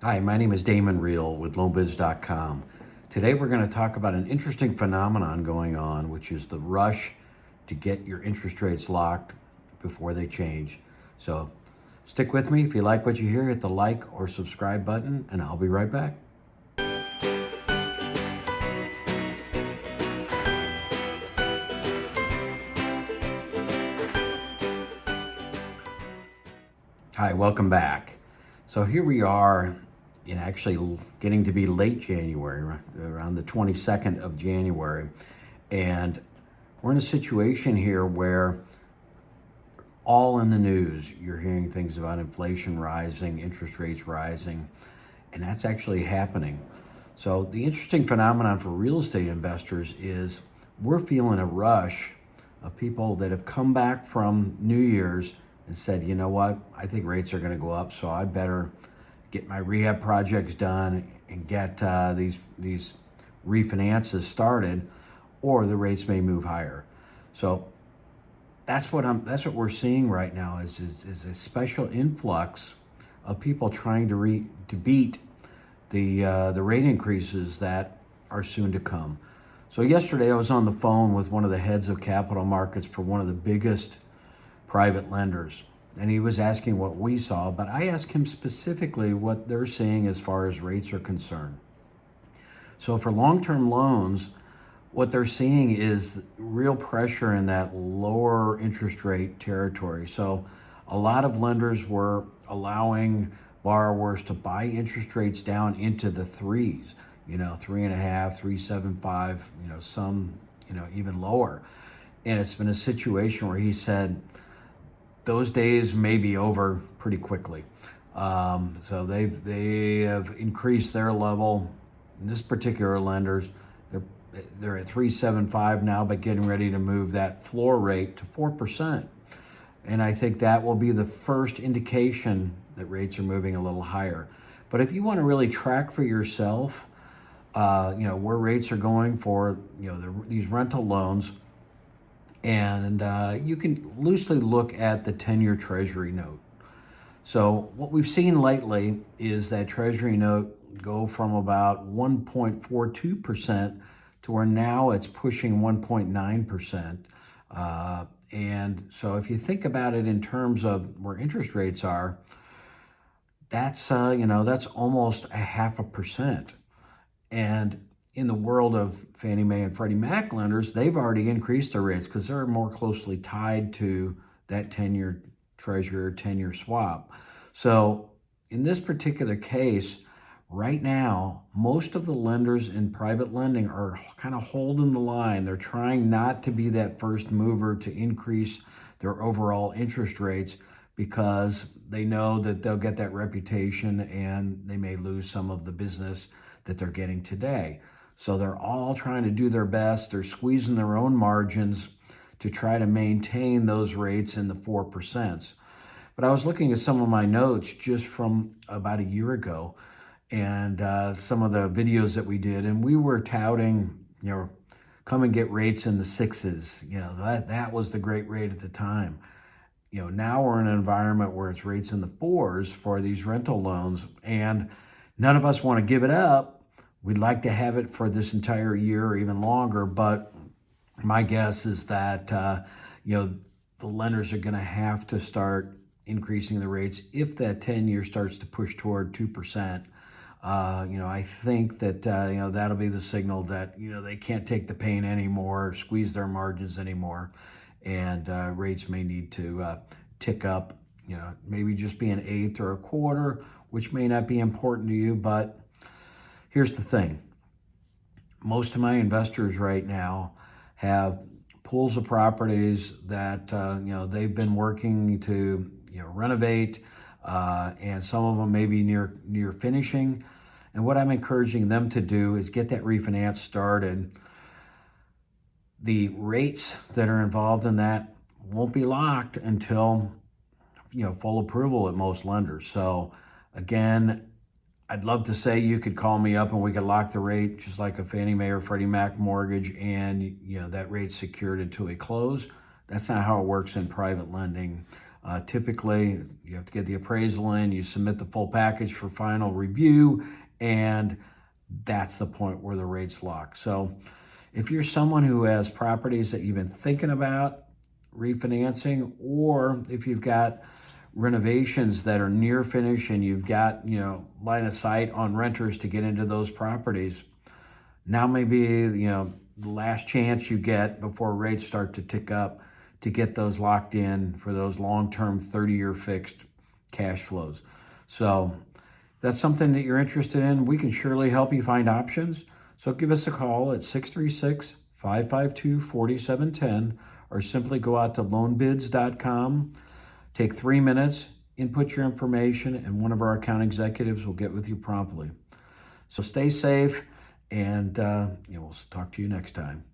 Hi, my name is Damon Riehl with LoanBidz.com. Today we're going to talk about an interesting phenomenon going on, which is the rush to get your interest rates locked before they change. So stick with me. If you like what you hear, hit the like or subscribe button, and I'll be right back. Hi, welcome back. So here we are in actually getting to be late January, around the 22nd of January. And we're in a situation here where all in the news, you're hearing things about inflation rising, interest rates rising, and that's actually happening. So the interesting phenomenon for real estate investors is we're feeling a rush of people that have come back from New Year's and said, you know what, I think rates are going to go up, so I better get my rehab projects done and get these refinances started, or the rates may move higher. So that's what we're seeing right now is a special influx of people trying to beat the rate increases that are soon to come. So yesterday I was on the phone with one of the heads of capital markets for one of the biggest private lenders, and he was asking what we saw, but I asked him specifically what they're seeing as far as rates are concerned. So for long-term loans, what they're seeing is real pressure in that lower interest rate territory. So a lot of lenders were allowing borrowers to buy interest rates down into the threes, 3.5, 3.75, some, even lower. And it's been a situation where he said those days may be over pretty quickly. So they have increased their level. In this particular lenders, they're at 3.75 now, but getting ready to move that floor rate to 4%. And I think that will be the first indication that rates are moving a little higher. But if you want to really track for yourself, where rates are going for, these rental loans, and you can loosely look at the 10-year Treasury note. So what we've seen lately is that Treasury note go from about 1.42% to where now it's pushing 1.9%. And so if you think about it in terms of where interest rates are, that's almost 0.5%. And in the world of Fannie Mae and Freddie Mac lenders, they've already increased their rates because they're more closely tied to that 10-year Treasury or 10-year swap. So in this particular case, right now, most of the lenders in private lending are kind of holding the line. They're trying not to be that first mover to increase their overall interest rates because they know that they'll get that reputation and they may lose some of the business that they're getting today. So they're all trying to do their best. They're squeezing their own margins to try to maintain those rates in the 4%. But I was looking at some of my notes just from about a year ago, and some of the videos that we did, and we were touting, come and get rates in the sixes. That was the great rate at the time. Now we're in an environment where it's rates in the fours for these rental loans, and none of us want to give it up. We'd like to have it for this entire year or even longer, but my guess is that the lenders are going to have to start increasing the rates if that 10-year starts to push toward 2%. I think that that'll be the signal that they can't take the pain anymore, squeeze their margins anymore, and rates may need to tick up. Maybe just be an eighth or a quarter, which may not be important to you, but here's the thing. Most of my investors right now have pools of properties that they've been working to renovate, and some of them may be near finishing. And what I'm encouraging them to do is get that refinance started. The rates that are involved in that won't be locked until full approval at most lenders. So again, I'd love to say you could call me up and we could lock the rate just like a Fannie Mae or Freddie Mac mortgage, and that rate's secured until we close. That's not how it works in private lending. Typically, you have to get the appraisal in, you submit the full package for final review, and that's the point where the rate's locked. So if you're someone who has properties that you've been thinking about refinancing, or if you've got renovations that are near finish and you've got, line of sight on renters to get into those properties, now may be, the last chance you get before rates start to tick up to get those locked in for those long-term 30-year fixed cash flows. So if that's something that you're interested in, we can surely help you find options. So give us a call at 636-552-4710, or simply go out to LoanBidz.com. Take 3 minutes, input your information, and one of our account executives will get with you promptly. So stay safe, and we'll talk to you next time.